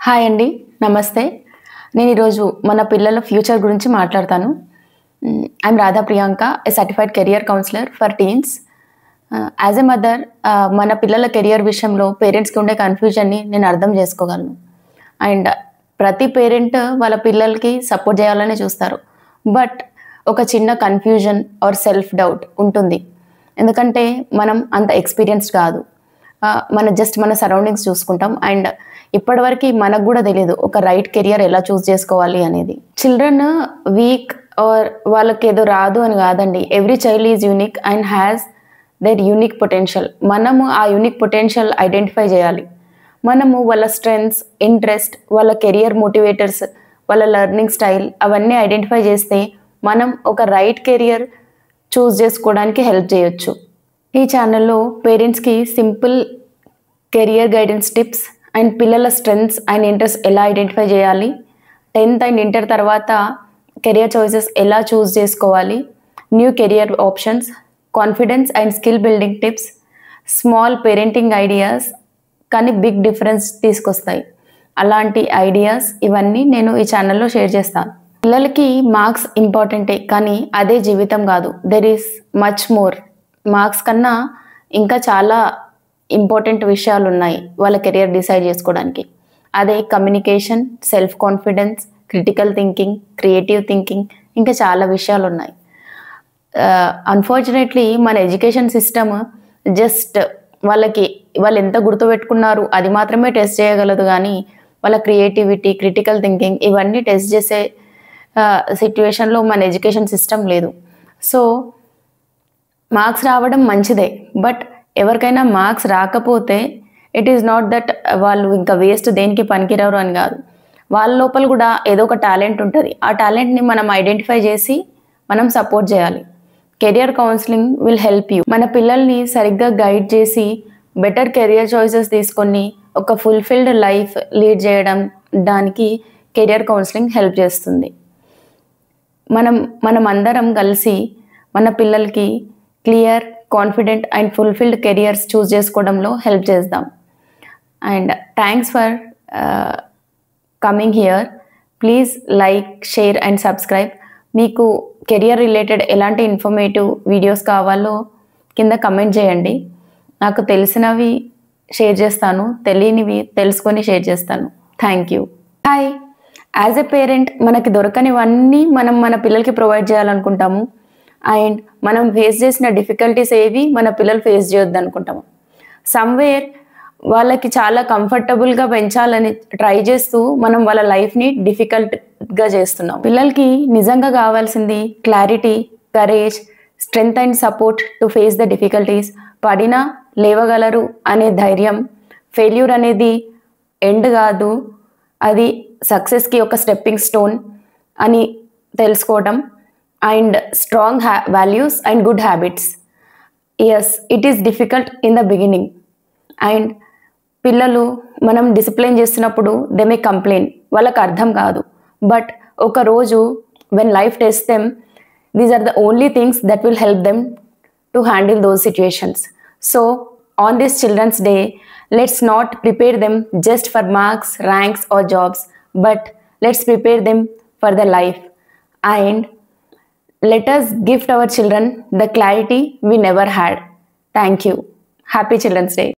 Hi అండి. నమస్తే. నేను ఈరోజు మన పిల్లల ఫ్యూచర్ గురించి మాట్లాడతాను. I'm Radha Priyanka, A certified career councillor for teens. As a mother మన పిల్లల కెరియర్ విషయంలో పేరెంట్స్కి ఉండే కన్ఫ్యూజన్ని నేను అర్థం చేసుకోగలను. అండ్ ప్రతి పేరెంట్ వాళ్ళ పిల్లలకి సపోర్ట్ చేయాలని చూస్తారు. బట్ ఒక చిన్న కన్ఫ్యూజన్ ఆర్ సెల్ఫ్ డౌట్ ఉంటుంది. ఎందుకంటే మనం అంత ఎక్స్పీరియన్స్డ్ కాదు. మన సరౌండింగ్స్ చూసుకుంటాం. అండ్ ఇప్పటివరకు మనకు కూడా తెలియదు ఒక రైట్ కెరియర్ ఎలా చూస్ చేసుకోవాలి అనేది. చిల్డ్రన్ వీక్ ఆర్ వాళ్ళకి ఏదో రాదు అని కాదండి. Every child is unique and has their unique potential. మనము ఆ యూనిక్ పొటెన్షియల్ ఐడెంటిఫై చేయాలి. మనము వాళ్ళ స్ట్రెంగ్స్, ఇంట్రెస్ట్, వాళ్ళ కెరియర్ మోటివేటర్స్, వాళ్ళ లెర్నింగ్ స్టైల్ అవన్నీ ఐడెంటిఫై చేస్తే మనం ఒక రైట్ కెరియర్ చూస్ చేసుకోవడానికి హెల్ప్ చేయొచ్చు. ఈ ఛానల్లో పేరెంట్స్కి simple career guidance tips and పిల్లల స్ట్రెంగ్స్ అండ్ ఇంట్రెస్ట్ ఎలా ఐడెంటిఫై చేయాలి, 10th అండ్ ఇంటర్ తర్వాత కెరియర్ చాయిసెస్ ఎలా చూస్ చేసుకోవాలి, new career options, confidence and skill building tips, small parenting ideas కానీ బిగ్ డిఫరెన్స్ తీసుకొస్తాయి. అలాంటి ఐడియాస్ ఇవన్నీ నేను ఈ ఛానల్లో షేర్ చేస్తాను. పిల్లలకి మార్క్స్ ఇంపార్టెంటే, కానీ అదే జీవితం కాదు. There is much more. Marks కన్నా ఇంకా చాలా ఇంపార్టెంట్ విషయాలు ఉన్నాయి వాళ్ళ కెరియర్ డిసైడ్ చేసుకోవడానికి. అదే communication, self confidence, critical thinking, creative thinking, ఇంకా చాలా విషయాలు ఉన్నాయి. అన్ఫార్చునేట్లీ మన ఎడ్యుకేషన్ సిస్టమ్ జస్ట్ వాళ్ళు ఎంత గుర్తుపెట్టుకున్నారు అది మాత్రమే టెస్ట్ చేయగలదు, కానీ వాళ్ళ క్రియేటివిటీ, క్రిటికల్ థింకింగ్ ఇవన్నీ టెస్ట్ చేసే సిట్యుయేషన్లో మన ఎడ్యుకేషన్ సిస్టమ్ లేదు. సో మార్క్స్ రావడం మంచిదే, బట్ ఎవరికైనా మార్క్స్ రాకపోతే ఇట్ ఈస్ నాట్ దట్ వాళ్ళు ఇంకా వేస్ట్, దేనికి పనికిరారు అని కాదు. వాళ్ళ లోపల కూడా ఏదో ఒక టాలెంట్ ఉంటుంది. ఆ టాలెంట్ని మనం ఐడెంటిఫై చేసి మనం సపోర్ట్ చేయాలి. Career counselling will help you. మన పిల్లల్ని సరిగ్గా గైడ్ చేసి బెటర్ కెరియర్ చాయిసెస్ తీసుకొని ఒక ఫుల్ఫిల్డ్ లైఫ్ లీడ్ చేయడం, దానికి కెరియర్ కౌన్సిలింగ్ హెల్ప్ చేస్తుంది. మనం అందరం కలిసి మన పిల్లలకి clear, confident and fulfilled careers choose చేసుకోవడంలో హెల్ప్ చేద్దాం. And thanks for coming here. Please like, share and subscribe. మీకు కెరియర్ రిలేటెడ్ ఎలాంటి ఇన్ఫర్మేటివ్ వీడియోస్ కావాలో కింద కమెంట్ చేయండి. నాకు తెలిసినవి షేర్ చేస్తాను, తెలియనివి తెలుసుకొని షేర్ చేస్తాను. Thank you. Hi. As a parent మనకి దొరకనివన్నీ మనం మన పిల్లలకి ప్రొవైడ్ చేయాలనుకుంటాము. అండ్ మనం ఫేస్ చేసిన డిఫికల్టీస్ ఏవి మన పిల్లలు ఫేస్ చేయొద్దు అనుకుంటాము. సమ్వేర్ వాళ్ళకి చాలా కంఫర్టబుల్గా పెంచాలని ట్రై చేస్తూ మనం వాళ్ళ లైఫ్ని డిఫికల్ట్గా చేస్తున్నాం. పిల్లలకి నిజంగా కావాల్సింది clarity, courage, strength and support to face the difficulties. పడినా లేవగలరు అనే ధైర్యం. ఫెయిల్యూర్ అనేది ఎండ్ కాదు, అది సక్సెస్కి ఒక స్టెప్పింగ్ స్టోన్ అని తెలుసుకోవడం. And strong values and good habits. Yes, it is difficult in the beginning. And పిల్లలు మనం డిసిప్లిన్ చేస్తున్నప్పుడు దే మే కంప్లైన్, వాళ్ళకి అర్థం కాదు. బట్ ఒకరోజు when life test them, these are the only things that will help them to handle those situations. So on this Children's Day, let's not prepare them just for marks, ranks or jobs, but let's prepare them for the life. And let us gift our children the clarity we never had. Thank you. Happy Children's Day.